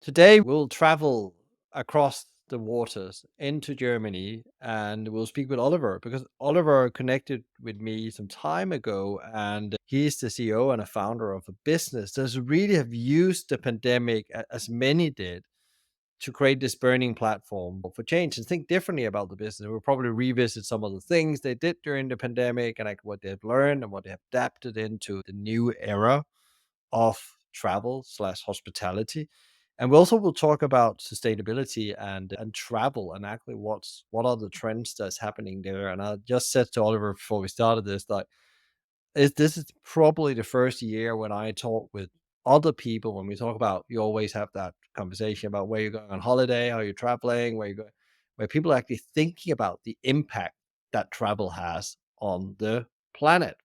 Today, we'll travel across the waters into Germany and we'll speak with Oliver because Oliver connected with me some time ago and he's the CEO and a founder of a business that's really have used the pandemic as many did to create this burning platform for change and think differently about the business. We'll probably revisit some of the things they did during the pandemic and like what they've learned and what they have adapted into the new era of travel slash hospitality. And we also will talk about sustainability and travel and actually what are the trends that's happening there. And I just said to Oliver before we started this, like this is probably the first year when I talk with other people when we talk about you always have that conversation about where you're going on holiday, how you're traveling, where you're going, where people are actually thinking about the impact that travel has on the planet.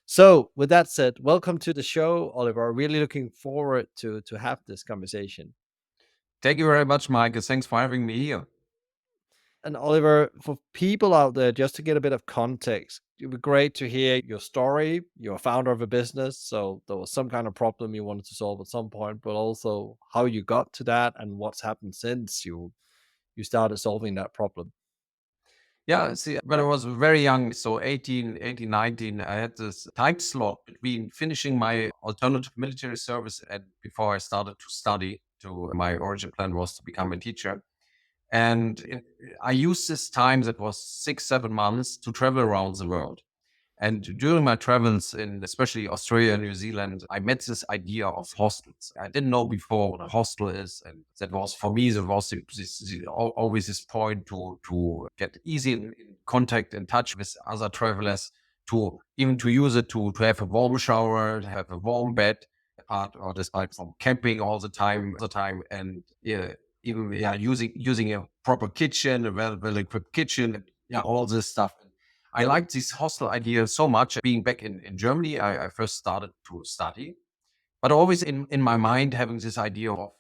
So, with that said, welcome to the show, Oliver. Really looking forward to have this conversation. Thank you very much, Michael. Thanks for having me here. And Oliver, for people out there, just to get a bit of context, it would be great to hear your story. You're a founder of a business, so there was some kind of problem you wanted to solve at some point, but also how you got to that and what's happened since you started solving that problem. Yeah, see, when I was very young, so 18, 19, I had this time slot between finishing my alternative military service and before I started to study. To my origin plan was to become a teacher. And I used this time that was 6, 7 months to travel around the world. And during my travels in especially Australia and New Zealand, I met this idea of hostels. I didn't know before what a hostel is. And that was for me, there was always this point to get easy in contact and touch with other travelers, to even to use it to have a warm shower, to have a warm bed, apart or despite from camping all the time. And yeah, even using a proper kitchen, a well equipped kitchen, yeah, all this stuff. I liked this hostel idea so much. Being back in Germany, I first started to study, but always in my mind having this idea of,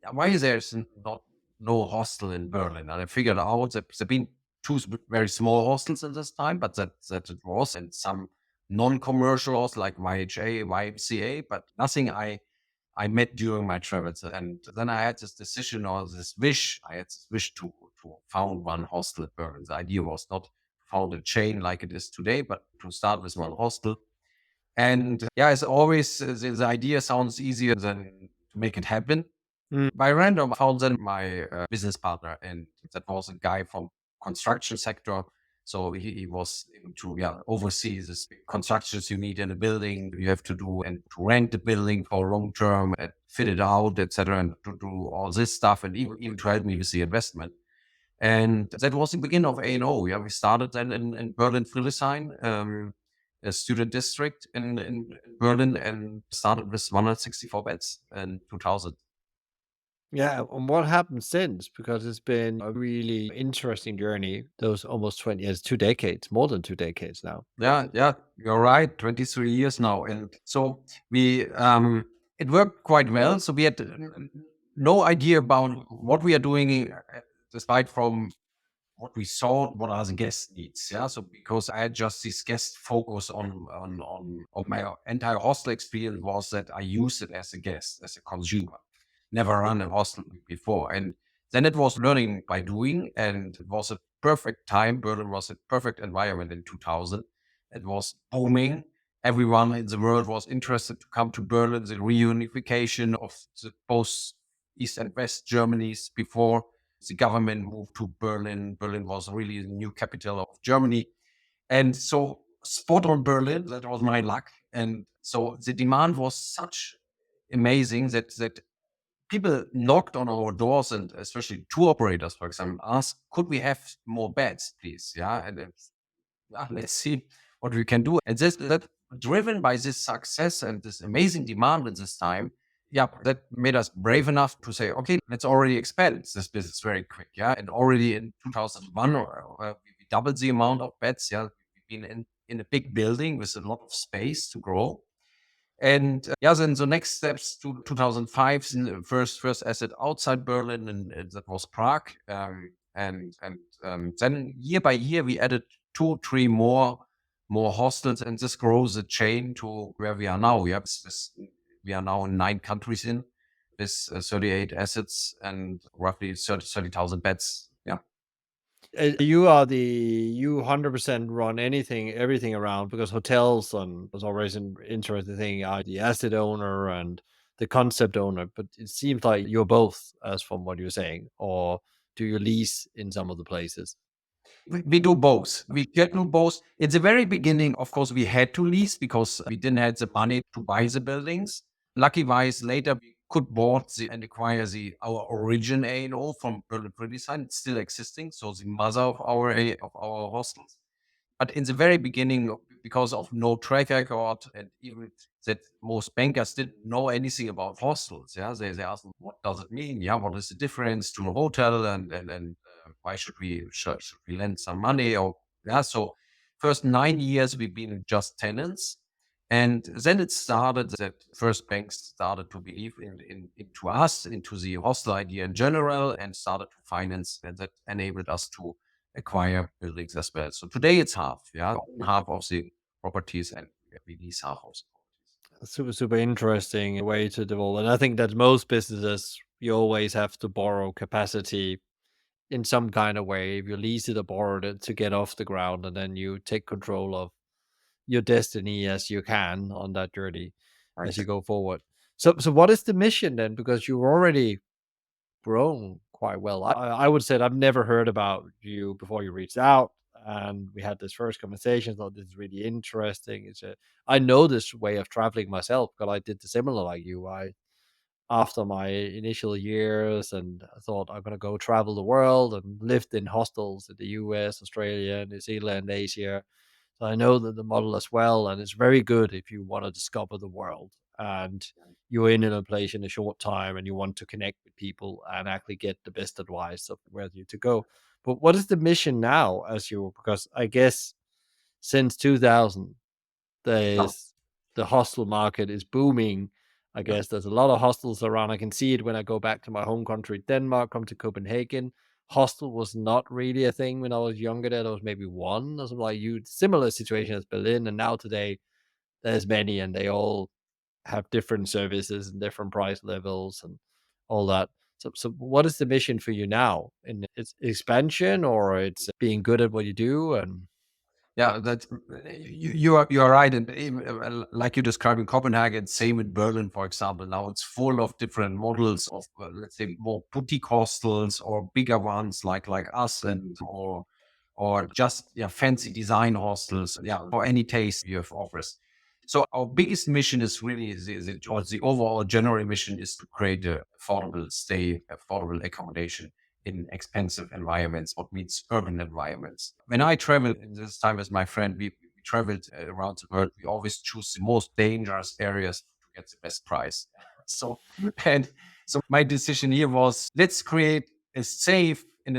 "Yeah, why is there not no hostel in Berlin?" And I figured out that there been two very small hostels in this time, but that it was, and some non-commercial hostels like YHA, YMCA, but nothing I met during my travels. And then I had this decision or this wish. I had this wish to found one hostel at Berlin. The idea was not to found a chain like it is today, but to start with one hostel. And yeah, as always, the idea sounds easier than to make it happen. Mm. By random, I found then my business partner, and that was a guy from construction sector. So he was able to oversee this big constructions you need in a building. You have to do and to rent the building for long term and fit it out, etc., and to do all this stuff, and even to help me with the investment. And that was the beginning of A&O. Yeah, we started then in Berlin Friedrichshain, a student district in Berlin, and started with 164 beds in 2000. Yeah, and what happened since? Because it's been a really interesting journey. Those almost 20 years, 2 decades, more than 2 decades now. Yeah, yeah, you're right. 23 years now. And so it worked quite well. So we had no idea about what we are doing, despite from what we saw, what are the guest needs. Yeah. So because I had just this guest focus on my entire hostel experience was that I used it as a guest, as a consumer, never run a hostel before. And then it was learning by doing, and it was a perfect time. Berlin was a perfect environment in 2000. It was booming. Everyone in the world was interested to come to Berlin. The reunification of the both East and West Germany's before the government moved to Berlin. Berlin was really the new capital of Germany. And so spot on Berlin, that was my luck. And so the demand was such amazing that people knocked on our doors, and especially tour operators, for example, asked, "Could we have more beds, please?" Yeah, and let's see what we can do. And this that driven by this success and this amazing demand at this time, yeah, that made us brave enough to say, "Okay, let's already expand this business very quick." Yeah, and already in 2001, we doubled the amount of beds. Yeah, we've been in a big building with a lot of space to grow. And yeah, then the next steps to 2005, the first asset outside Berlin, and that was Prague. And then year by year, we added two, three more hostels, and this grows the chain to where we are now. We are now in 9 countries in. with 38 assets and roughly 30,000 beds. Yeah. You 100% run everything around because hotels and was always an interesting thing. The asset owner and the concept owner, but it seems like you're both, as from what you're saying, or do you lease in some of the places? We do both. We can do both. In the very beginning, of course, we had to lease because we didn't have the money to buy the buildings. Lucky wise, later we could bought and acquire our origin A&O from Berlin Design. It's still existing. So the mother of our hostels. But in the very beginning, because of no track record and even that most bankers didn't know anything about hostels, yeah, they asked, what does it mean? Yeah, what is the difference to a hotel and why should we lend some money? Or yeah, so first 9 years we've been just tenants. And then it started that first banks started to believe into us, into the hostel idea in general, and started to finance, and that enabled us to acquire buildings as well. So today it's half, yeah, half of the properties, and we lease half of the Super, super interesting way to develop. And I think that most businesses, you always have to borrow capacity in some kind of way. If you lease it or borrow it to get off the ground, and then you take control of your destiny as you can on that journey as you properties. go forward. So what is the mission then? Because you've already grown quite well. I would say I've never heard about you before you reached out, and we had this first conversation. Thought this is really interesting. I know this way of traveling myself because I did the similar like you. I After my initial years, and I thought I'm gonna go travel the world and lived in hostels in the US, Australia, New Zealand, Asia. So I know that the model as well, and it's very good if you want to discover the world and you're in a place in a short time and you want to connect with people and actually get the best advice of where you to go. But what is the mission now as you, because I guess since 2000 No, there's the hostel market is booming. I yeah, guess there's a lot of hostels around. I can see it when I go back to my home country, Denmark, come to Copenhagen. Hostel was not really a thing when I was younger. There was maybe one or something like you. Similar situation as Berlin, and now today there's many, and they all have different services and different price levels and all that. So what is the mission for you now? In its expansion, or it's being good at what you do? And yeah. That you are right, and even, like you described in Copenhagen, same in Berlin, for example. Now it's full of different models of let's say more boutique hostels or bigger ones like us, and or just yeah fancy design hostels. Yeah, for any taste you have offers. So our biggest mission is really or the overall general mission is to create a affordable stay, affordable accommodation in expensive environments, what means urban environments. When I traveled in this time with my friend, we traveled around the world. We always choose the most dangerous areas to get the best price. So, and so my decision here was let's create a safe and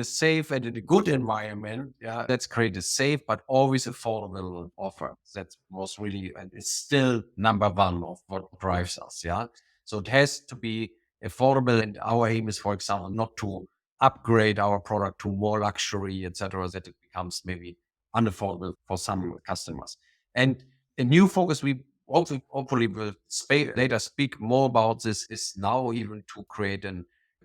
in a good environment. Yeah, let's create a safe but always affordable offer. That was really and it's still number one of what drives us. Yeah, so it has to be affordable, and our aim is, for example, not to upgrade our product to more luxury, etc., that it becomes maybe unaffordable for some customers. And a new focus we also hopefully will later speak more about this is now even to create a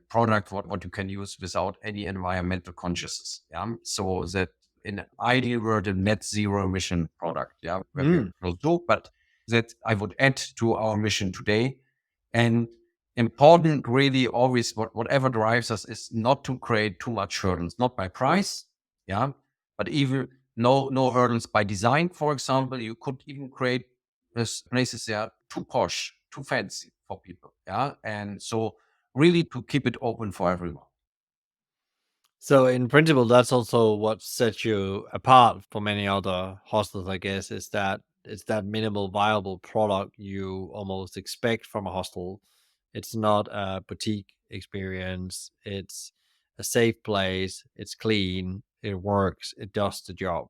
product what you can use without any environmental consciousness. Yeah. So that in an ideal world, a net zero emission product, yeah, where we mm, will do, but that I would add to our mission today. And important really always whatever drives us is not to create too much hurdles, not by price, yeah, but even no hurdles by design. For example, you could even create places that are too posh, too fancy for people, yeah, and so really to keep it open for everyone. so in principle, that's also what sets you apart from any other hostels, I guess, is that it's that minimal viable product you almost expect from a hostel. It's not a boutique experience. It's a safe place. It's clean. It works. It does the job.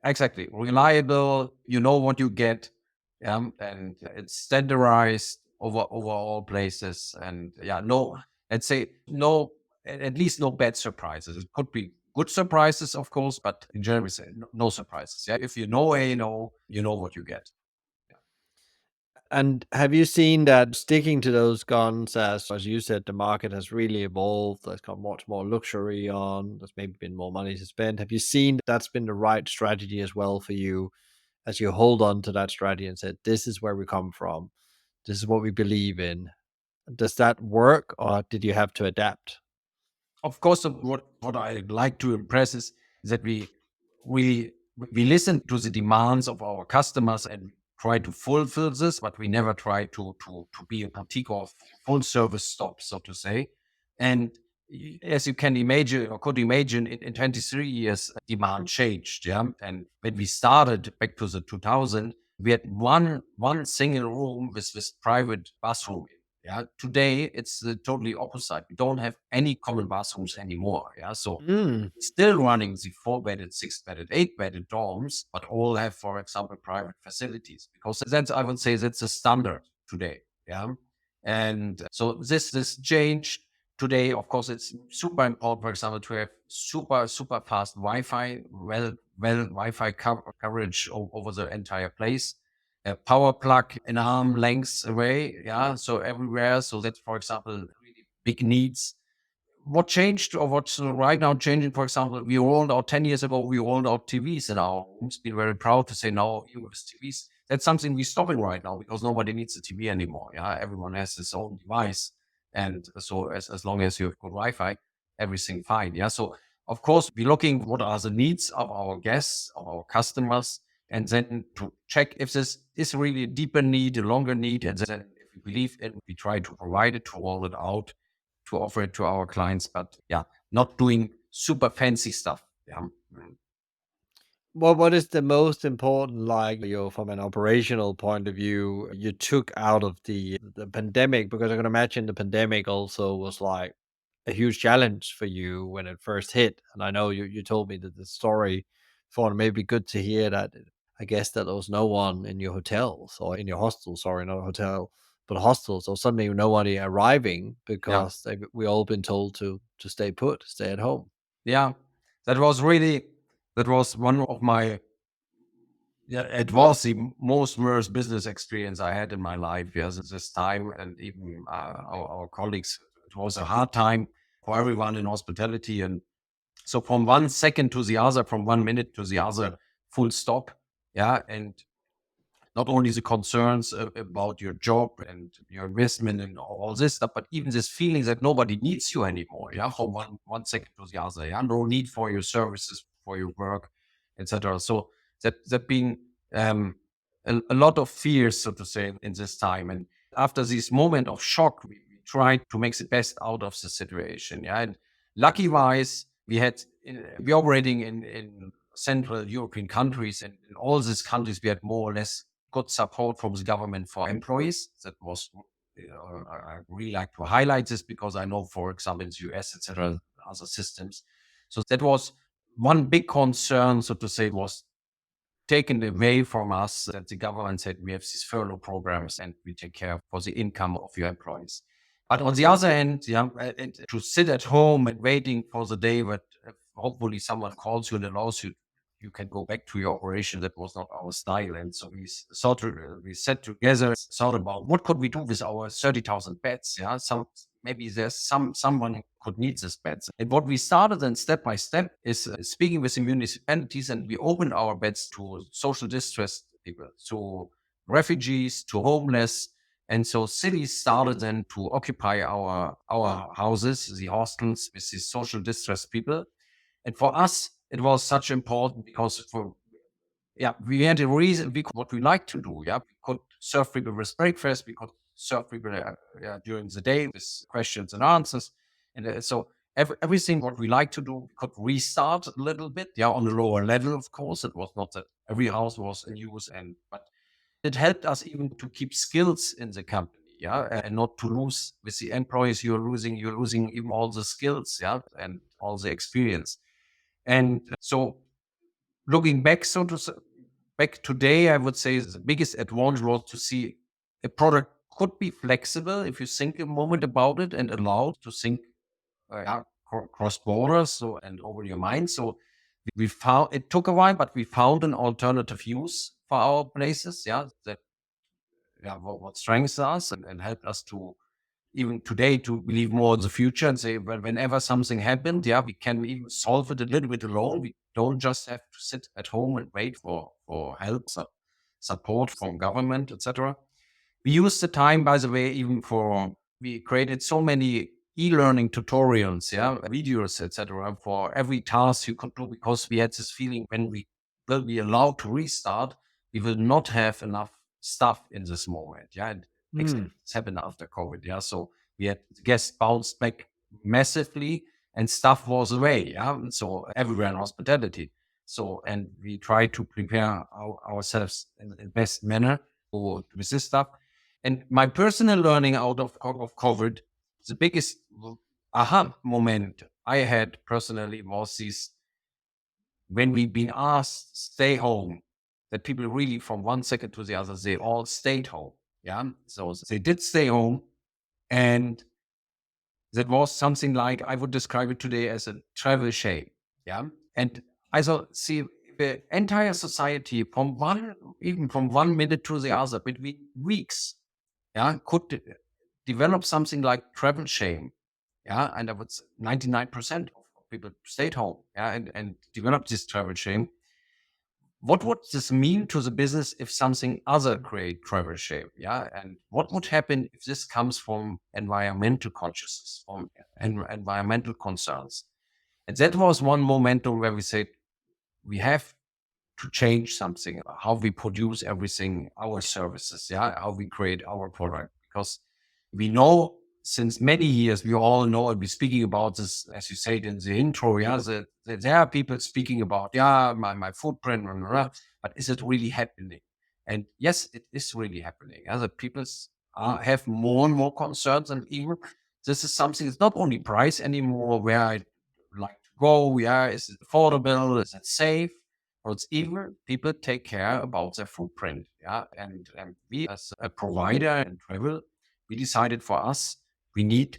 Exactly. Reliable, you know what you get. And it's standardized over all places. And yeah, no, let's say no, at least no bad surprises. It could be good surprises, of course, but in general, we say no surprises. Yeah. If you know A, you know what you get. And have you seen that sticking to those guns, as you said, the market has really evolved. There's got much more luxury on. There's maybe been more money to spend. Have you seen that's been the right strategy as well for you, as you hold on to that strategy and said, "This is where we come from. This is what we believe in." Does that work, or did you have to adapt? Of course, what I like to impress is that we we listen to the demands of our customers and try to fulfill this, but we never try to be a boutique or full service stop, so to say. And as you can imagine or could imagine, in 23 years, demand changed. Yeah, and when we started back to the 2000, we had one single room with private bathroom. Yeah, today it's the totally opposite. We don't have any common bathrooms anymore. Yeah, so Mm. still running the four-bedded, six-bedded, eight-bedded dorms, but all have, for example, private facilities because that's, I would say, that's a standard today. Yeah, and so this changed today. Of course, it's super important, for example, to have super fast Wi-Fi, well Wi-Fi coverage over the entire place, a power plug an arm length away. Yeah. So everywhere. So that's, for example, really big needs. What changed or what's right now changing, for example, we rolled out 10 years ago, we rolled out TVs in our homes. Been very proud to say now US TVs. That's something we're stopping right now because nobody needs a TV anymore. Yeah. Everyone has his own device. And so as long as you have good Wi-Fi, everything fine. Yeah. So of course, we're looking what are the needs of our guests, of our customers, and then to check if this is really a deeper need, a longer need, and then if we believe it, we try to provide it, to roll it out, to offer it to our clients. But yeah, not doing super fancy stuff. Yeah. What is the most important, like, you from an operational point of view, you took out of the pandemic? Because I can imagine the pandemic also was like a huge challenge for you when it first hit. And I know you told me that the story for it may be good to hear that. I guess that there was no one in your hotels or in your hostels, sorry, not a hotel, but hostels, or suddenly nobody arriving Yeah. because we all been told to stay put, stay at home. Yeah. That was really, that was one of my, yeah, it was the most worst business experience I had in my life. Yes, at this time, and even our colleagues, it was a hard time for everyone in hospitality. And so from 1 second to the other, from 1 minute to the other, full stop. Yeah. And not only the concerns about your job and your investment and all this stuff, but even this feeling that nobody needs you anymore. Yeah, from one second to the other. Yeah, no need for your services, for your work, etc. So that being a lot of fears, so to say, in this time. And after this moment of shock, we tried to make the best out of the situation. Yeah, and lucky wise, we operating in Central European countries, and in all these countries, we had more or less good support from the government for employees. That was, I really like to highlight this because I know, for example, in the US, etc., other systems. So that was one big concern, so to say, was taken away from us, that the government said we have these furlough programs and we take care for the income of your employees. But on the other hand, yeah, and to sit at home and waiting for the day that hopefully someone calls you and allows you, you can go back to your operation. That was not our style. And so we sat together, thought about what could we do with our 30,000 beds. Yeah, maybe there's someone who could need this beds. And what we started then step by step is speaking with the municipalities, and we opened our beds to social distressed people, to refugees, to homeless. And so cities started then to occupy our houses, the hostels, with these social distressed people. And for us, it was such important because for, yeah, we had a reason. What we like to do. Yeah, we could serve people with breakfast. We could serve people yeah, during the day with questions and answers. And so everything what we like to do, we could restart a little bit. Yeah, on a lower level, of course. It was not that every house was in use, and but it helped us even to keep skills in the company. Yeah, and not to lose with the employees. You're losing even all the skills. Yeah, and all the experience. And so looking back, back today, I would say the biggest advantage was to see a product could be flexible if you think a moment about it and allowed to think yeah, cross borders so and over your mind. So we found it took a while, but we found an alternative use for our places. Yeah, that yeah, what strengthens us and helped us to even today to believe more in the future and say, well, whenever something happened, yeah, we can even solve it a little bit alone. We don't just have to sit at home and wait for help, support from government, etc. We use the time, by the way, even for we created so many e-learning tutorials, yeah, videos, etc. for every task you could do because we had this feeling when we will be allowed to restart, we will not have enough stuff in this moment. Yeah, and Mm. exactly it's happened after COVID. Yeah, so we had guests bounced back massively, and stuff was away. Yeah, and so everywhere in hospitality. So and we try to prepare ourselves in the best manner with this stuff. And my personal learning out of COVID, the biggest aha moment I had personally was this when we've been asked stay home, that people really from one second to the other, they all stayed home. Yeah. So they did stay home. And that was something like I would describe it today as a travel shame. Yeah. And I thought, see, the entire society from one, even from 1 minute to the other, between weeks, yeah, could develop something like travel shame. Yeah. And I would say 99% of people stayed home. Yeah. And developed this travel shame. What would this mean to the business if something other create travel shame? Yeah. And what would happen if this comes from environmental consciousness, from environmental concerns? And that was one momentum where we said we have to change something, how we produce everything, our services, yeah, how we create our product. Because we know since many years, we all know, and we're speaking about this, as you said in the intro, yeah, that there are people speaking about, yeah, my footprint, blah, blah, blah, but is it really happening? And yes, it is really happening. Yeah, the people have more and more concerns, and even this is something, it's not only price anymore, where I like to go, yeah, is it affordable, is it safe? Or it's even people take care about their footprint. Yeah. And we as a provider in travel, we decided for us, we need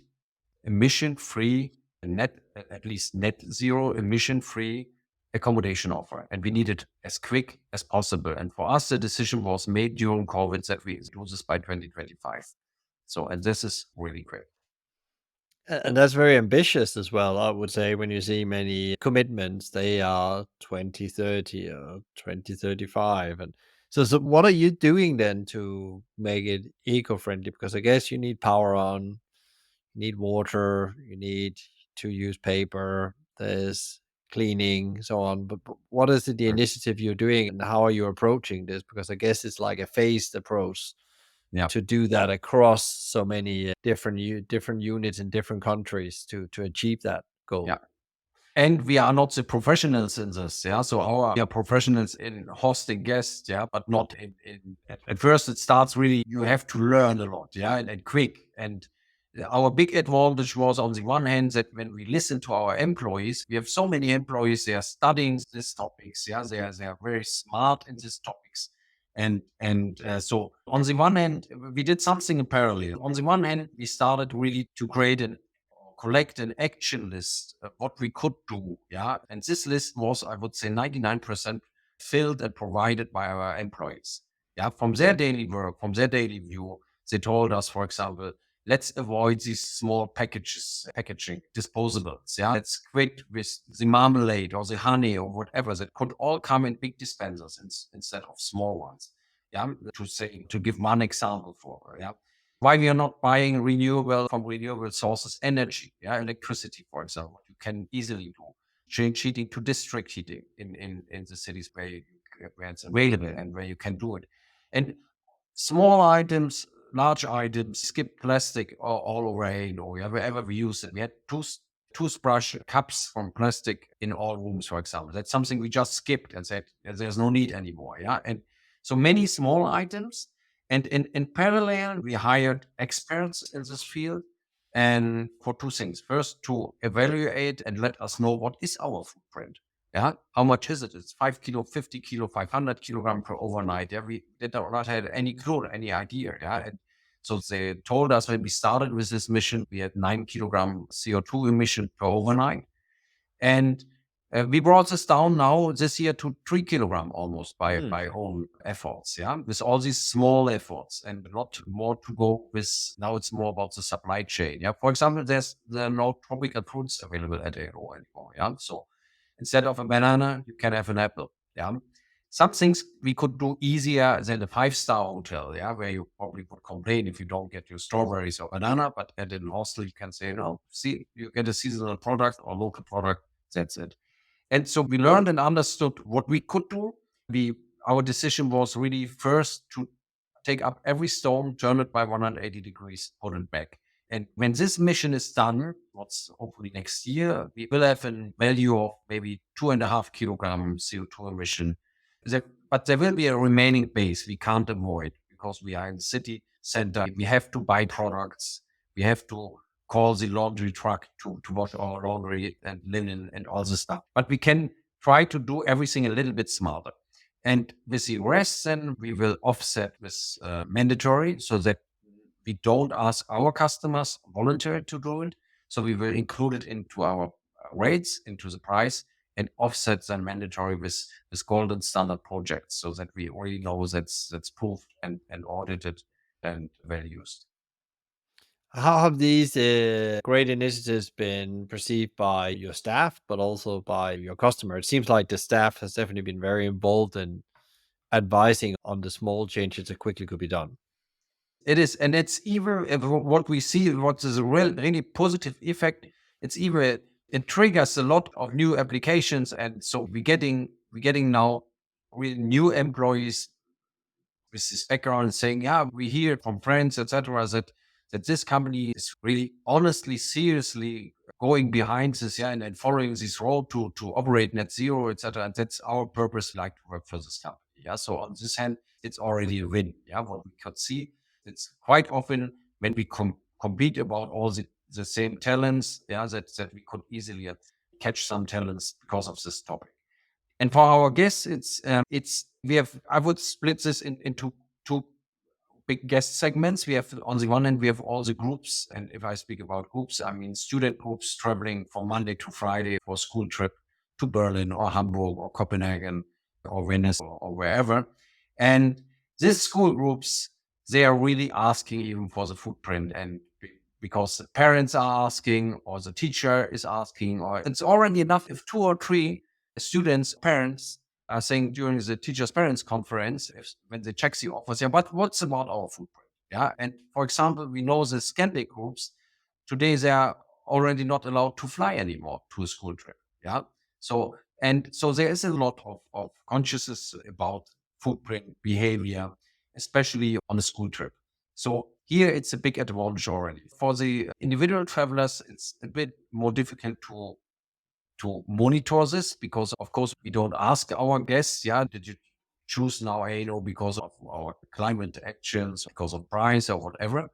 emission free, net, at least net zero emission free accommodation offer. And we need it as quick as possible. And for us, the decision was made during COVID that we do this by 2025. So, and this is really great. And that's very ambitious as well, I would say, when you see many commitments, they are 2030 or 2035. And so what are you doing then to make it eco-friendly? Because I guess you need power on, you need water, you need to use paper, there's cleaning, so on. But what is the Sure. initiative you're doing and how are you approaching this? Because I guess it's like a phased approach Yeah. to do that across so many different units in different countries to achieve that goal. Yeah. And we are not the professionals in this, yeah. So our we are professionals in hosting guests, yeah, but not at first it starts really you have to learn a lot, yeah, and quick. And our big advantage was on the one hand that when we listen to our employees, we have so many employees, they are studying these topics, yeah, they are very smart in these topics. So on the one hand, we did something in parallel. On the one hand, we started really to create an collect an action list what we could do. Yeah. And this list was, I would say, 99% filled and provided by our employees. Yeah. From their daily work, from their daily view, they told us, for example, let's avoid these small packaging, disposables. Yeah. Let's quit with the marmalade or the honey or whatever that could all come in big dispensers instead of small ones. Yeah. To give one example for, yeah, why we are not buying renewable from renewable sources energy, yeah, electricity, for example, you can easily do. Change heating to district heating in the cities where it's available and where you can do it. And small items, large items, skip plastic all away, or wherever we use it. We had toothbrush cups from plastic in all rooms, for example. That's something we just skipped and said there's no need anymore. Yeah. And so many small items. And in parallel, we hired experts in this field and for two things. First, to evaluate and let us know what is our footprint. Yeah. How much is it? It's 5 kilo, 50 kilo, 500 kilogram per overnight. Yeah. We did not have any clue, any idea. Yeah. And so they told us when we started with this mission, we had 9 kilogram CO2 emission per overnight. And We brought this down now this year to 3 kilogram almost Hmm. by own efforts. Yeah, with all these small efforts and a lot more to go with. Now it's more about the supply chain. Yeah, for example, there are no tropical fruits available at AO anymore. Yeah, so instead of a banana, you can have an apple. Yeah, some things we could do easier than a five-star hotel. Yeah, where you probably would complain if you don't get your strawberries or banana, but at an hostel you can say, no, see, you get a seasonal product or local product. That's it. And so we learned and understood what we could do. Our decision was really first to take up every stone, turn it by 180 degrees, put it back. And when this mission is done, what's hopefully next year, we will have a value of maybe 2.5 kilogram CO2 emission. But there will be a remaining base we can't avoid because we are in the city center. We have to buy products. We have to call the laundry truck to wash our laundry and linen and all this stuff. But we can try to do everything a little bit smarter. And with the rest, then we will offset with mandatory so that we don't ask our customers voluntarily to do it. So we will include it into our rates, into the price, and offset then mandatory with golden standard projects so that we already know that's proved and audited and well used. How have these great initiatives been perceived by your staff, but also by your customer? It seems like the staff has definitely been very involved in advising on the small changes that quickly could be done. It is, and it's even what we see, what is a really positive effect. It's even it triggers a lot of new applications, and so we're getting now with new employees with this background saying, yeah, we hear from friends, etc., that this company is really honestly, seriously going behind this, yeah, and following this road to operate net zero, etc. And that's our purpose, like to work for this company. Yeah. So on this hand, it's already a win. Yeah. What we could see, it's quite often when we compete about all the same talents, yeah, that we could easily catch some talents because of this topic. And for our guests, it's we have I would split this into two big guest segments. We have on the one hand we have all the groups, and if I speak about groups, I mean student groups traveling from Monday to Friday for a school trip to Berlin or Hamburg or Copenhagen or Venice or wherever. And these school groups, they are really asking even for the footprint and because the parents are asking or the teacher is asking, or it's already enough if two or three students, parents are saying during the teachers' parents conference, when they check the offers, yeah, but what's about our footprint? Yeah. And for example, we know the Scandic groups, today they are already not allowed to fly anymore to a school trip. Yeah. So there is a lot of consciousness about footprint behavior, especially on a school trip. So here it's a big advantage already. For the individual travelers, it's a bit more difficult to monitor this because of course we don't ask our guests, yeah, did you choose now because of our climate actions, because of price or whatever.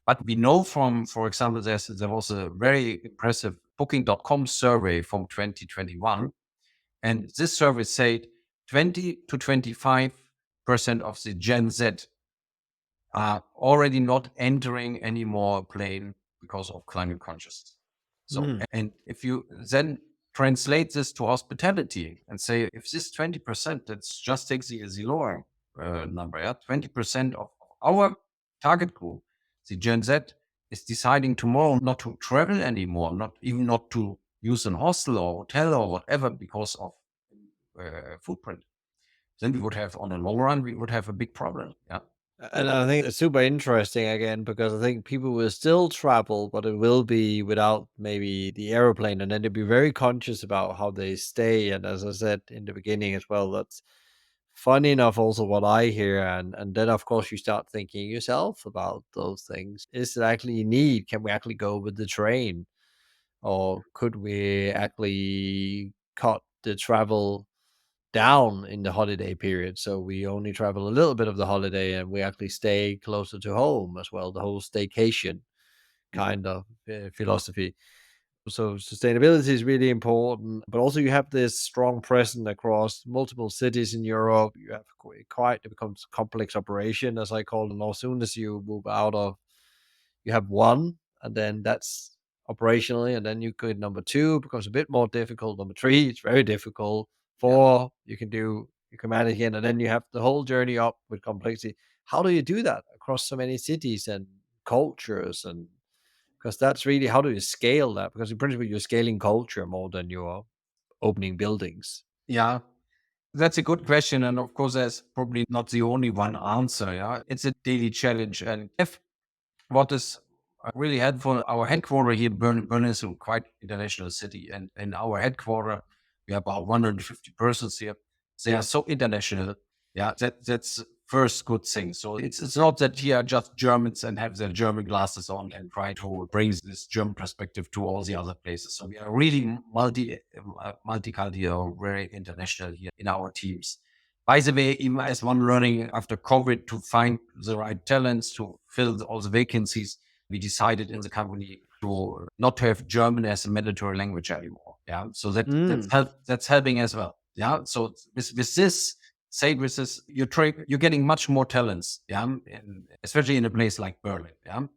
But we know from, for example, there was a very impressive booking.com survey from 2021, and this survey said 20 to 25% of the Gen Z are already not entering any more plane because of climate consciousness. So, Mm. and if you then translate this to hospitality and say, if this 20%, let's just take the lower number, yeah, 20% of our target group, the Gen Z, is deciding tomorrow not to travel anymore, not to use an hostel or hotel or whatever because of footprint, then we would have, on the long run, we would have a big problem. Yeah. And I think it's super interesting again because I think people will still travel, but it will be without maybe the aeroplane, and then they'll be very conscious about how they stay. And as I said in the beginning as well, that's funny enough also what I hear, and then of course you start thinking yourself about those things. Is it actually a need? Can we actually go with the train? Or could we actually cut the travel down in the holiday period so we only travel a little bit of the holiday and we actually stay closer to home as well, the whole staycation kind of philosophy. So sustainability is really important, but also you have this strong presence across multiple cities in Europe. You have quite it becomes a complex operation, as I call it. And as soon as you move out of, you have one, and then that's operationally, and then you go number 2 becomes a bit more difficult, number 3, it's very difficult, yeah. 4, you can manage again, and then you have the whole journey up with complexity. How do you do that across so many cities and cultures? And because that's really, how do you scale that? Because in principle, you're scaling culture more than you're opening buildings. Yeah, that's a good question. And of course, there's probably not the only one answer. Yeah, it's a daily challenge. And if what is really helpful, our headquarter here, Berlin is a quite international city. And in our headquarter, we have about 150 persons here. They are so international. Yeah, that's first good thing. So it's not that here are just Germans and have their German glasses on and try to bring this German perspective to all the other places. So we are really multicultural, very international here in our teams. By the way, even as one learning after COVID to find the right talents to fill all the vacancies, we decided in the company to not have German as a mandatory language anymore. Yeah, so Mm, that's helping as well. Yeah, so with this, say with this, you're getting much more talents. Yeah, especially in a place like Berlin. Yeah,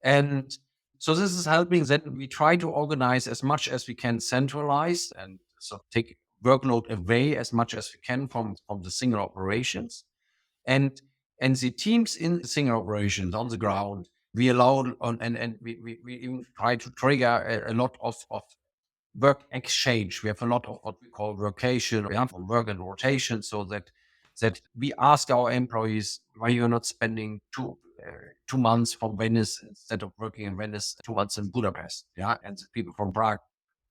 and so this is helping that we try to organize as much as we can centralized and so take workload away as much as we can from the single operations. And the teams in the single operations on the ground, we allow on and we even try to trigger a lot of work exchange. We have a lot of what we call workation, we have work and rotation, so that we ask our employees why you're not spending 2 months from Venice instead of working in Venice, 2 months in Budapest. Yeah, and the people from Prague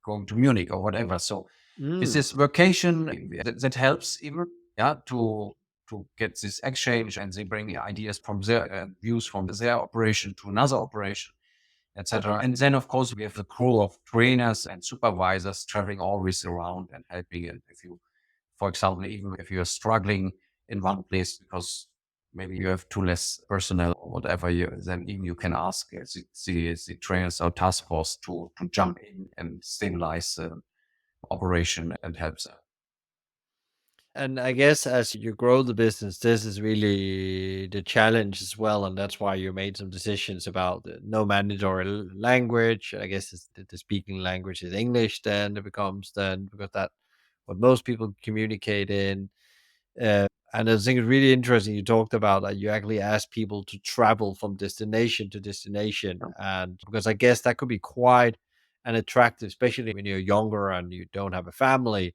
going to Munich or whatever. So with mm. this vacation, that helps even, yeah, to get this exchange, and they bring ideas from their views from their operation to another operation, etc. And then, of course, we have the crew of trainers and supervisors traveling always around and helping. And if you, for example, even if you're struggling in one place because maybe you have too less personnel or whatever, then even you can ask the trainers or task force to jump in and stabilize the operation and help them. And I guess as you grow the business, this is really the challenge as well, and that's why you made some decisions about no mandatory language. I guess the speaking language is English. Then it becomes then because that what most people communicate in. And I think it's really interesting. You talked about that you actually ask people to travel from destination to destination, and because I guess that could be quite an attractive, especially when you're younger and you don't have a family,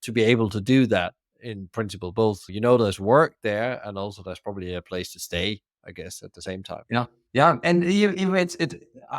to be able to do that in principle. Both, there's work there, and also there's probably a place to stay, I guess, at the same time. Yeah, yeah, and even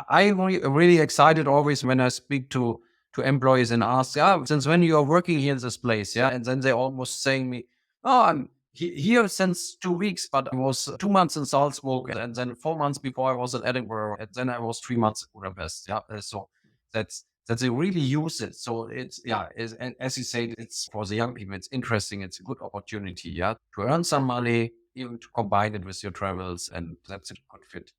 I'm really excited always when I speak to employees and ask, yeah, since when you are working here in this place, yeah, and then they almost saying me, oh, I'm here since 2 weeks, but I was 2 months in Salzburg, and then 4 months before I was in Edinburgh, and then I was 3 months in Budapest. Yeah, so that they really use it. So it's yeah, and as you said, it's for the young people, it's interesting, it's a good opportunity, yeah, to earn some money, even to combine it with your travels, and that's a good fit.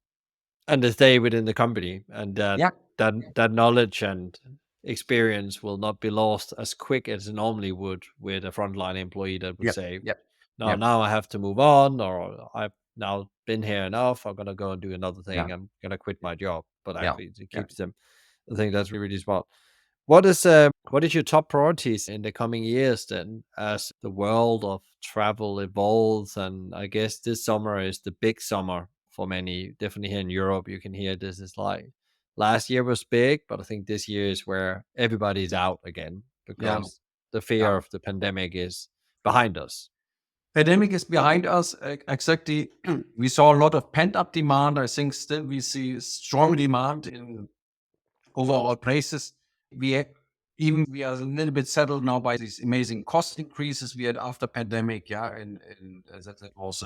And to stay within the company, and that Yeah, that knowledge and experience will not be lost as quick as it normally would with a frontline employee that would yeah, say, yeah, "No, yeah, now I have to move on," or "I've now been here enough. I'm gonna go and do another yeah, thing. I'm gonna quit my job." But yeah, actually, it yeah, keeps them. I think that's really, really smart. What is your top priorities in the coming years then, as the world of travel evolves? And I guess this summer is the big summer for many. Definitely here in Europe, you can hear this is like last year was big, but I think this year is where everybody's out again yeah, because the yeah. fear of the pandemic is behind us. Pandemic is behind us. Exactly. We saw a lot of pent up demand. I think still we see strong demand in overall places. We ha- Even we are a little bit settled now by these amazing cost increases we had after pandemic. Yeah, and that was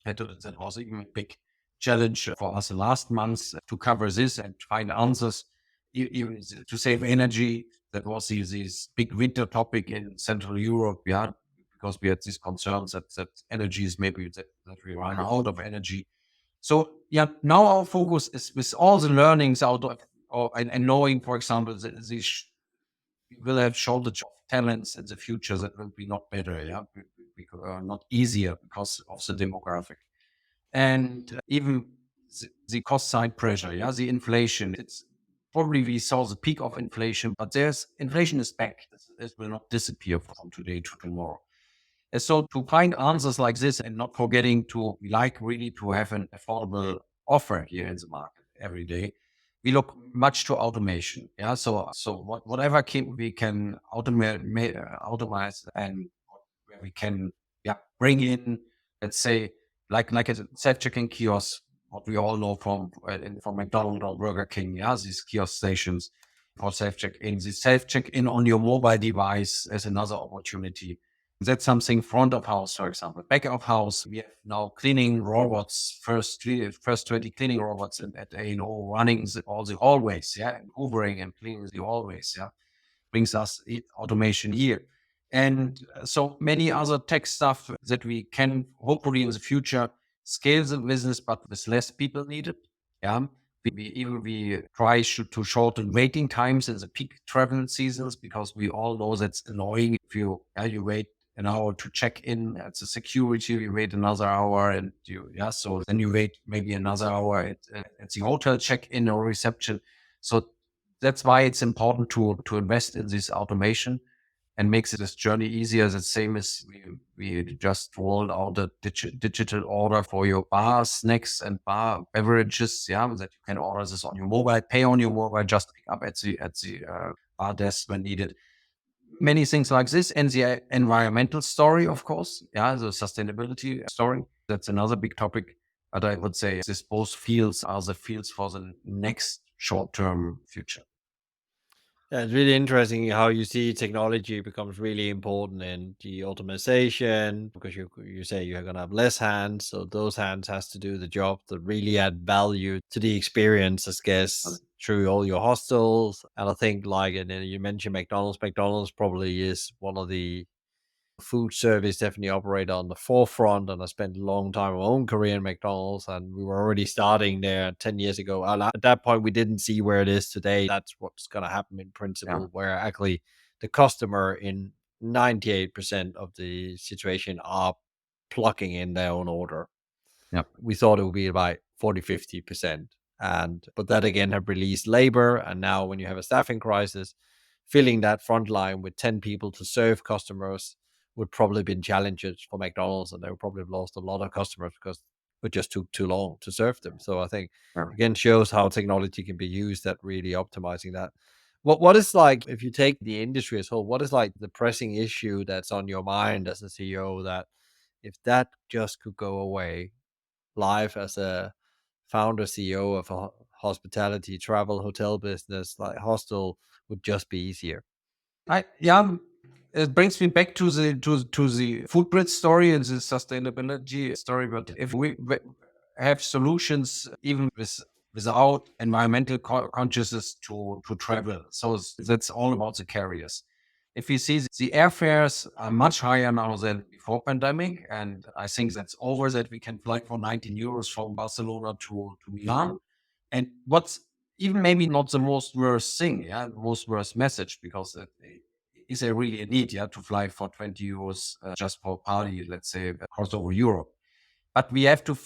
that was even a big challenge for us last month to cover this and find answers, even to save energy. That was this big winter topic in Central Europe. Yeah, because we had these concerns that energy is maybe that we run out of energy. So yeah, now our focus is with all the learnings out of and knowing, for example, that we will have shortage of talents in the future that will be not better. Yeah, not easier because of the demographic and even the cost side pressure, yeah, the inflation. It's probably we saw the peak of inflation, but there's inflation is back. It will not disappear from today to tomorrow. And so to find answers like this and not forgetting to like really to have an affordable offer here in the market every day, we look much to automation. Yeah. So whatever we can automate and where we can, yeah, bring in, let's say, like a self-checking kiosk, what we all know from McDonald's or Burger King. Yeah, these kiosk stations for self-check-in. The self-check-in on your mobile device is another opportunity. That's something front of house, for example. Back of house, we have now cleaning robots, first 20 cleaning robots at A&O running all the hallways, yeah, and hoovering and cleaning the hallways, yeah, brings us automation here. And so many other tech stuff that we can hopefully in the future scale the business, but with less people needed. Yeah. We try to shorten waiting times in the peak travel seasons, because we all know that's annoying. If you wait an hour to check in at the security, you wait another hour, and so then you wait maybe another hour at the hotel check-in or reception. So that's why it's important to invest in this automation and makes this journey easier. The same as we just rolled out a digital order for your bar snacks and bar beverages. Yeah, that you can order this on your mobile, pay on your mobile, just pick up at the bar desk when needed. Many things like this, and the environmental story, of course. Yeah, the sustainability story. That's another big topic. But I would say these both fields are the fields for the next short-term future. Yeah, it's really interesting how you see technology becomes really important in the automation because you say you're gonna have less hands, so those hands has to do the job that really add value to the experience, I guess, through all your hostels. And I think like and then you mentioned McDonald's. McDonald's probably is one of the food service definitely operate on the forefront, and I spent a long time of my own career in McDonald's, and we were already starting there 10 years ago. And at that point, we didn't see where it is today. That's what's going to happen in Yeah, principle, where actually the customer in 98% of the situation are plugging in their own order. yeah, We thought it would be about 40-50%. And but that again have released labor. And now when you have a staffing crisis, filling that front line with 10 people to serve customers would probably been challenges for McDonald's, and they would probably have lost a lot of customers because it just took too long to serve them. So I think yeah. again shows how technology can be used at really optimizing that. What is like if you take the industry as a whole, what is like the pressing issue that's on your mind as a CEO that if that just could go away, life as a founder CEO of a hospitality travel hotel business like hostel would just be easier. Yeah, it brings me back to the footprint story and the sustainability story. But if we have solutions even without environmental consciousness to travel, so that's all about the carriers. If we see the airfares are much higher now than before pandemic, and I think that's over. That we can fly for 19 euros from Barcelona to Milan. And what's even maybe not the most worst thing, yeah, the most worst message, because is there really a need, yeah, to fly for 20 euros just for a party, let's say, across over Europe? But we have to,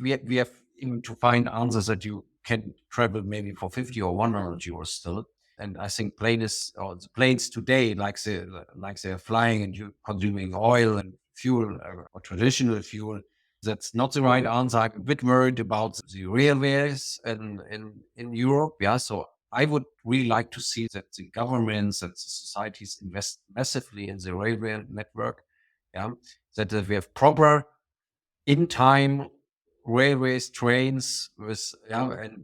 we have even to find answers that you can travel maybe for 50 or 100 euros still. And I think the planes today, like they're flying and you consuming oil and fuel or traditional fuel, that's not the right answer. I'm a bit worried about the railways in Europe. Yeah. So I would really like to see that the governments and the societies invest massively in the railway network. Yeah. That we have proper in time railways, trains with, yeah, and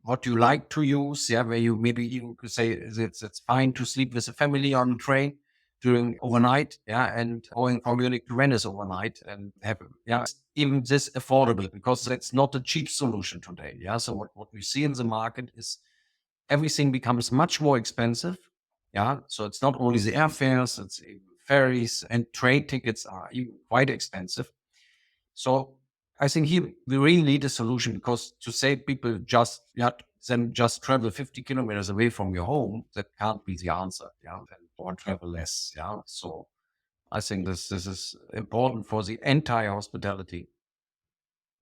what you like to use, yeah, where you maybe even could say it's fine to sleep with a family on a train during overnight, yeah, and going from Munich to Venice overnight and have, yeah, even this affordable, because that's not a cheap solution today, yeah. So what we see in the market is everything becomes much more expensive, yeah. So it's not only the airfares, it's even ferries, and train tickets are even quite expensive. So I think here we really need a solution, because to say people just, yeah, then just travel 50 kilometers away from your home, that can't be the answer. Yeah. Or travel less. Yeah. So I think this is important for the entire hospitality.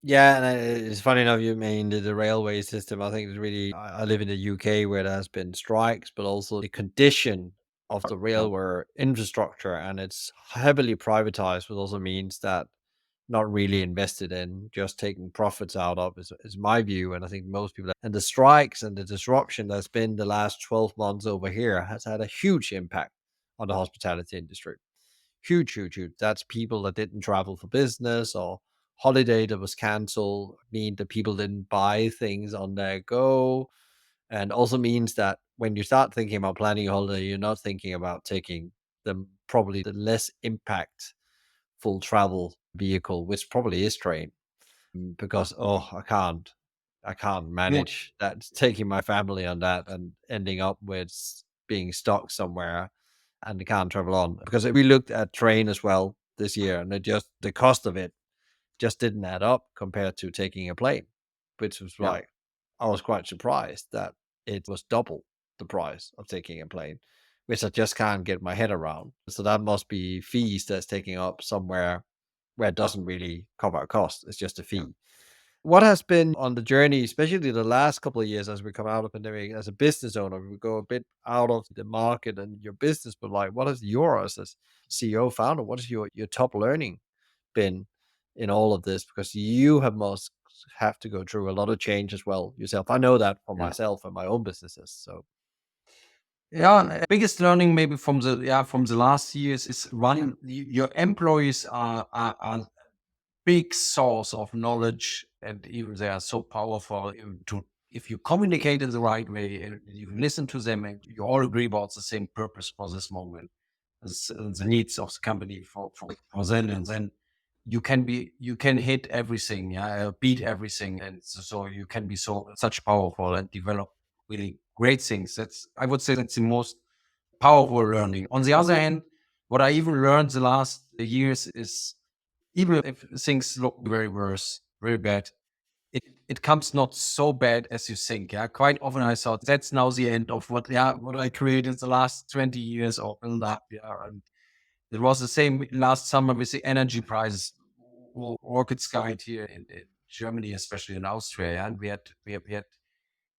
Yeah, and it's funny enough you mean the railway system. I think it's really I live in the UK where there has been strikes, but also the condition of the Yeah, railway infrastructure, and it's heavily privatized, which also means that not really invested in, just taking profits out of is my view. And I think most people and the strikes and the disruption that's been the last 12 months over here has had a huge impact on the hospitality industry. Huge, huge, huge. That's people that didn't travel for business or holiday that was canceled, mean that people didn't buy things on their go. And also means that when you start thinking about planning a holiday, you're not thinking about taking probably the less impactful travel vehicle, which probably is train. Because oh, I can't yeah, manage that taking my family on that and ending up with being stuck somewhere and they can't travel on. Because we looked at train as well this year, and it just the cost of it just didn't add up compared to taking a plane, which was yeah, like I was quite surprised that it was double the price of taking a plane, which I just can't get my head around. So that must be fees that's taking up somewhere where it doesn't really cover our cost. It's just a yeah. fee. What has been on the journey, especially the last couple of years as we come out of pandemic, as a business owner, we go a bit out of the market and your business, but like, what is yours as CEO founder? What is your top learning been in all of this? Because you have must have to go through a lot of change as well yourself. I know that for Yeah. myself and my own businesses. So Yeah, biggest learning maybe from the last years is running your employees are big source of knowledge, and even they are so powerful to if you communicate in the right way and you listen to them and you all agree about the same purpose for this moment, the needs of the company for then, and then you can hit everything, yeah, beat everything, and so you can be such powerful and develop really great things. That's I would say that's the most powerful learning. On the other hand, what I even learned the last years is even if things look very worse, very bad, it comes not so bad as you think. Yeah, quite often I thought that's now the end of what I created the last 20 years or build up. Yeah, and it was the same last summer with the energy prices, rocket sky here in Germany, especially in Austria. Yeah? And we had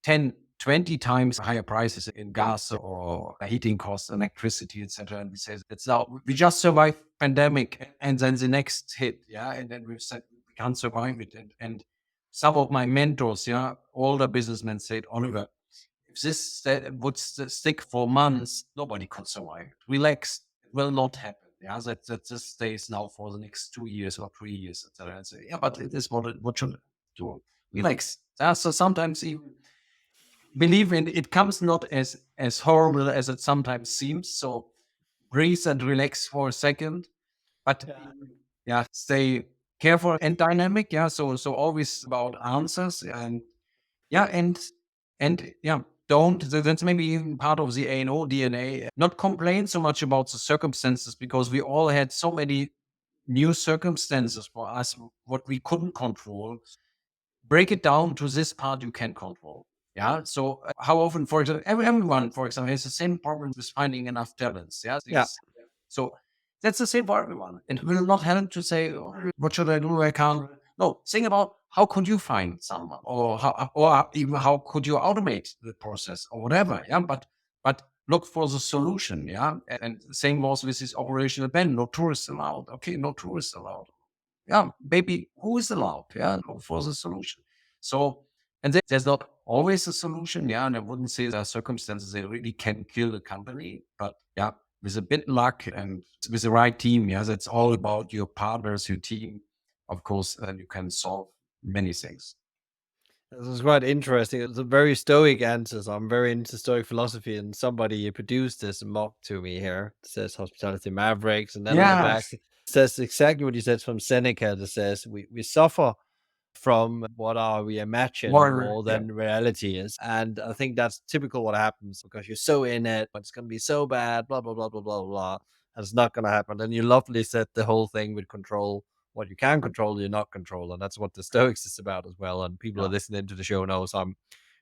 10, 20 times higher prices in gas or heating costs, electricity, etc. And we say it's now we just survived pandemic and then the next hit, yeah. And then we've said we can't survive it. And some of my mentors, yeah, older businessmen said, Oliver, if would stick for months, nobody could survive. Relax, it will not happen. Yeah, that just stays now for the next 2 years or 3 years, etc. And say, yeah, but it is what should I do? Relax. So sometimes even believe in it comes not as horrible as it sometimes seems. So breathe and relax for a second, but yeah, stay careful and dynamic. Yeah, so always about answers and yeah, and yeah, don't. That's maybe even part of the ANO DNA. Not complain so much about the circumstances because we all had so many new circumstances for us what we couldn't control. Break it down to this part you can control. Yeah. So how often, for example, everyone, for example, has the same problem with finding enough talents. Yeah. yeah, So that's the same for everyone. And it will not help to say, "Oh, what should I do? I can't. No, think about how could you find someone or even how could you automate the process or whatever. Yeah. But look for the solution. Yeah. And same was with this operational ban. No tourists allowed. Okay. No tourists allowed. Yeah, maybe who is allowed, yeah, for the solution. So, and there's not always a solution, yeah, and I wouldn't say there are circumstances that really can kill the company, but yeah, with a bit luck and with the right team, yeah, that's all about your partners, your team, of course, and you can solve many things. this is quite interesting. It's a very stoic answer. So I'm very into stoic philosophy, and somebody produced this mock to me here. It says hospitality mavericks, and then on the back Yes, it says exactly what you said from Seneca. That says we suffer from what are we imagine more, more yeah, than reality is. And I think that's typical what happens because you're so in it, but it's going to be so bad, blah, blah, blah, blah, blah, blah. And it's not going to happen. And you lovely said the whole thing with control. What you can control, you're not control. And that's what the Stoics is about as well. And people are yeah, listening to the show knows I'm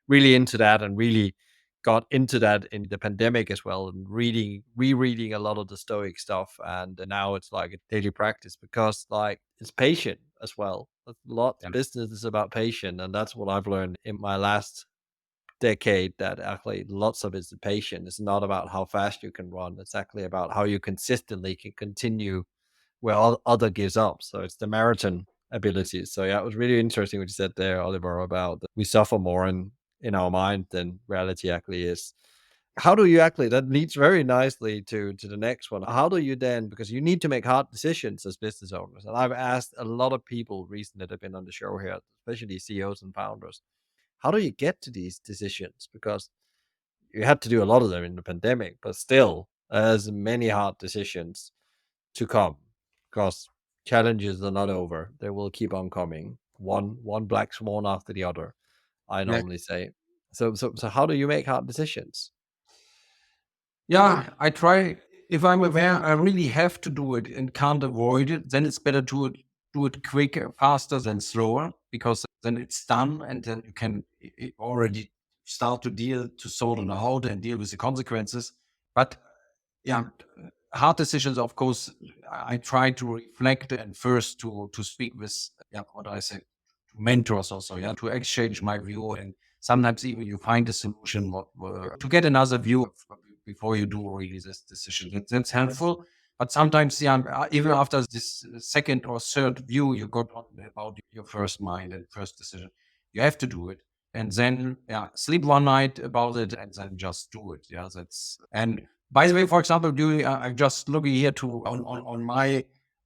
really into that and really got into that in the pandemic as well and rereading a lot of the stoic stuff and now it's like a daily practice because like it's patient as well A lot Yeah. business is about patience, and that's what I've learned in my last decade, that actually lots of it's patient. It's not about how fast you can run. It's actually about how you consistently can continue where other gives up. So it's the marathon ability. So yeah, it was really interesting what you said there, Oliver, about that we suffer more in our mind than reality actually is. How do you actually, that leads very nicely to the next one. How do you then, because you need to make hard decisions as business owners, and I've asked a lot of people recently that have been on the show here, especially CEOs and founders, how do you get to these decisions? Because you had to do a lot of them in the pandemic, but still, there's many hard decisions to come because challenges are not over. They will keep on coming, one black swan after the other, I Yeah. normally say. So how do you make hard decisions? Yeah, I try. If I'm aware I really have to do it and can't avoid it, then it's better to do it quicker, faster than slower, because then it's done and then you can already start to sort it out and deal with the consequences. But yeah, hard decisions, of course, I try to reflect and first to speak with, yeah, what I say, mentors also, yeah, to exchange my view, and sometimes even you find a solution to get another view before you do really this decision. That's helpful. But sometimes, yeah, even after this second or third view you got on about your first mind and first decision, you have to do it. And then, yeah, sleep one night about it and then just do it. Yeah, that's, and by the way, for example, doing I'm just looking here to on my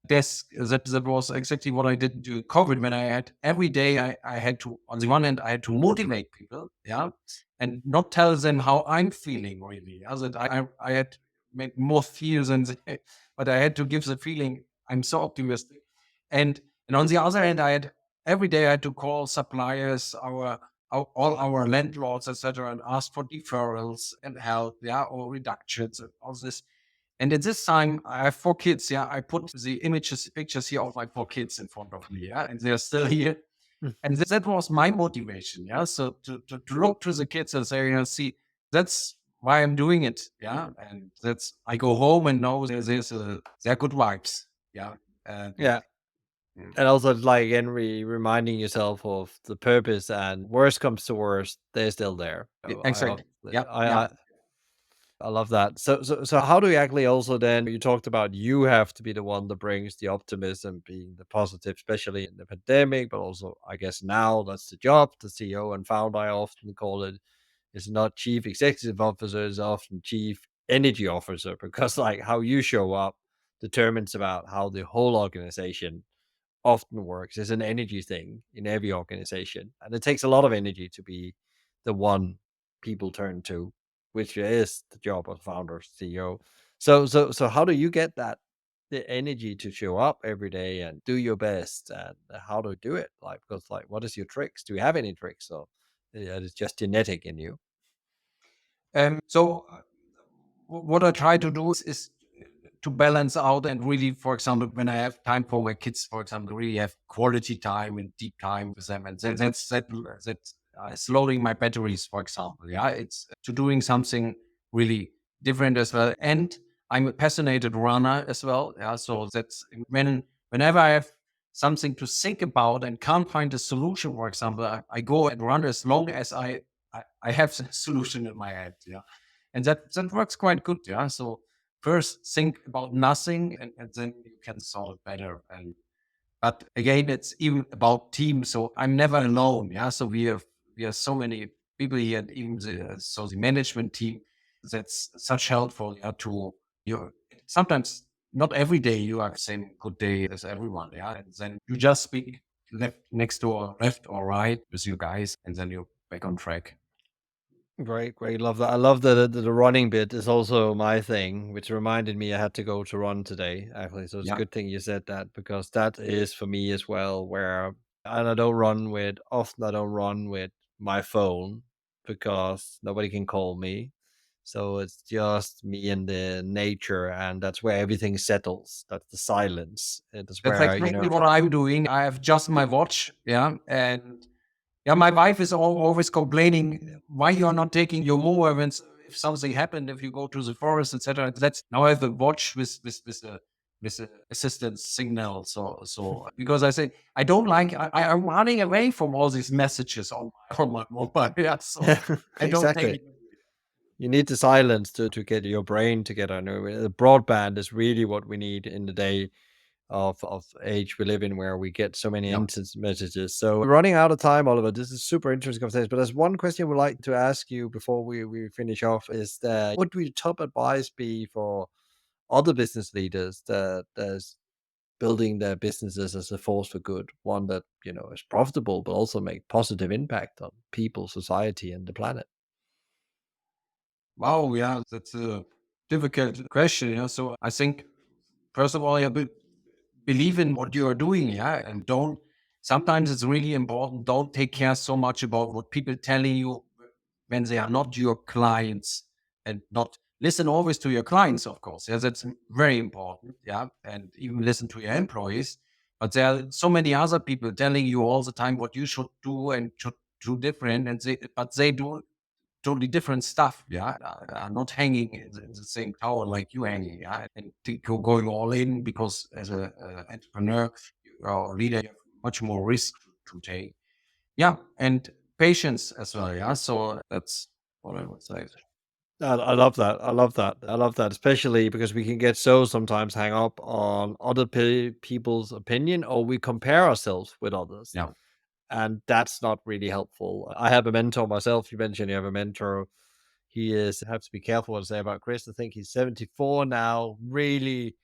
desk. That was exactly what I did during COVID when I had every day I had to, on the one hand I had to motivate people, yeah, and not tell them how I'm feeling really. As that I had to make more fears than they, but I had to give the feeling I'm so optimistic. And on the other hand, I had every day I had to call suppliers, all our landlords, etc., and ask for deferrals and help, yeah, or reductions and all this. And at this time, I have four kids. Yeah, I put the pictures here of my four kids in front of me. Yeah, and they're still here. And that was my motivation. Yeah, so to look to the kids and say, see, that's why I'm doing it. Yeah, and that's, I go home and know they're good vibes. Yeah, and Yeah. mm, And also, like, again, reminding yourself of the purpose, and worst comes to worst, they're still there. So exactly. Yeah, yeah. I love that. So how do you actually also then, you talked about you have to be the one that brings the optimism, being the positive, especially in the pandemic, but also I guess now that's the job, the CEO and founder, I often call it, is not chief executive officer, is often chief energy officer, because like how you show up determines about how the whole organization often works. It's an energy thing in every organization, and it takes a lot of energy to be the one people turn to, which is the job of founder, CEO. So how do you get that, the energy to show up every day and do your best, and how to do it? Like, because like, what is your tricks? Do you have any tricks? So yeah, it's just genetic in you. So what I try to do is to balance out and really, for example, when I have time for my kids, for example, really have quality time and deep time with them, and that's is loading my batteries, for example. Yeah, it's to doing something really different as well. And I'm a passionate runner as well. Yeah, so that's whenever I have something to think about and can't find a solution, for example, I go and run as long as I have the solution in my head. Yeah, and that works quite good. Yeah, so first think about nothing and then you can solve it better. And but again, it's even about team. So I'm never alone. Yeah, so we have so many people here, and even the management team. That's such helpful. Yeah, to you. Sometimes not every day you have the same good day as everyone. Yeah, and then you just speak left next door, left or right with you guys, and then you're back on track. Great, great. Love that. I love the running bit is also my thing, which reminded me I had to go to run today, actually. So it's a Yeah, good thing you said that, because that is for me as well, where, and I don't run with my phone because nobody can call me. So it's just me and the nature, and that's where everything settles. That's the silence. That's that's where, exactly what I'm doing. I have just my watch. Yeah, and yeah, my wife is always complaining why you're not taking your mower if something happened, if you go to the forest, etc. That's now I have a watch with a with a assistance signal. So because I say I don't like, I'm running away from all these messages on my mobile. Yeah, so I don't take Exactly. it. You need the silence to get your brain together. No, the broadband is really what we need in the day of age we live in, where we get so many Yeah. instant messages. So we're running out of time, Oliver. This is super interesting conversation. But there's one question we'd like to ask you before we finish off: is that what would your top advice be for other business leaders that's building their businesses as a force for good, one that is profitable but also make positive impact on people, society, and the planet? Wow, yeah, that's a difficult question. Yeah, so I think first of all, you believe in what you are doing, yeah, and don't. Sometimes it's really important. Don't take care so much about what people telling you when they are not your clients, and not listen always to your clients, of course. Yes, that's very important. Yeah, and even listen to your employees. But there are so many other people telling you all the time what you should do and should do different, and they do totally different stuff. Yeah, are not hanging in the same tower like you hanging. Yeah, and going all in, because as a entrepreneur or leader, you have much more risk to take. Yeah, and patience as well. Yeah, so that's what I would say. I love that. I love that. I love that, especially because we can get so sometimes hang up on other people's opinion, or we compare ourselves with others. Yeah, And that's not really helpful. I have a mentor myself. You mentioned you have a mentor. He is, I have to be careful what I say about Chris. I think he's 74 now, really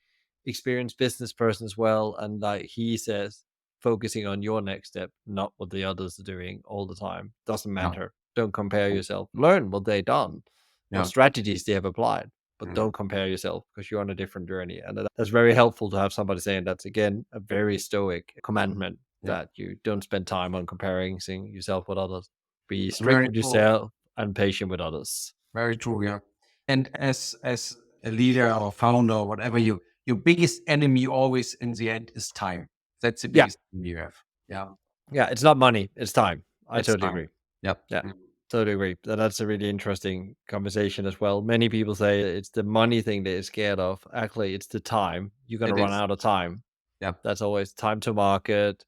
experienced business person as well. And like he says, focusing on your next step, not what the others are doing all the time. Doesn't yeah, matter. Don't compare yourself. Learn what they done, what yeah, strategies they have applied, but mm, don't compare yourself because you're on a different journey. And that's very helpful to have somebody saying that's again a very stoic commandment, yeah. that you don't spend time on comparing yourself with others. Be strict Very with true. yourself and patient with others. Very true. Yeah, and as a leader or founder or whatever, your biggest enemy always in the end is time. That's the Yeah, biggest enemy you have. Yeah, yeah. It's not money; it's time. I it's totally time. agree. Yep. Yeah, totally agree. That's a really interesting conversation as well. Many people say it's the money thing they're scared of. Actually, it's the time. You're gonna It run is. out of time. Yeah, That's always time to market,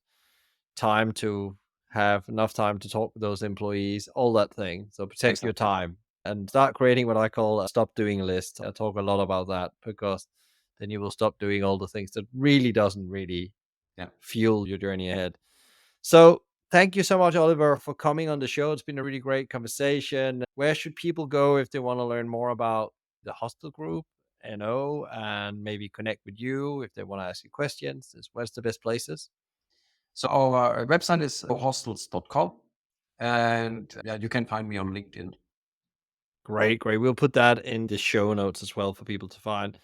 time to have enough time to talk with those employees, all that thing. So protect your exactly. time and start creating what I call a stop doing list. I talk a lot about that because then you will stop doing all the things that really doesn't really Yeah. fuel your journey ahead. So thank you so much, Oliver, for coming on the show. It's been a really great conversation. Where should people go if they want to learn more about the hostel group, and maybe connect with you if they want to ask you questions? Where's the best places? So our website is hostels.com, and yeah, you can find me on LinkedIn. Great, great. We'll put that in the show notes as well for people to find.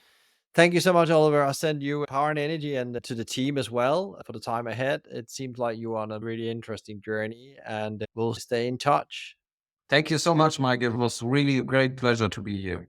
Thank you so much, Oliver. I'll send you power and energy and to the team as well for the time ahead. It seems like you're on a really interesting journey and we'll stay in touch. Thank you so much, Mike. It was really a great pleasure to be here.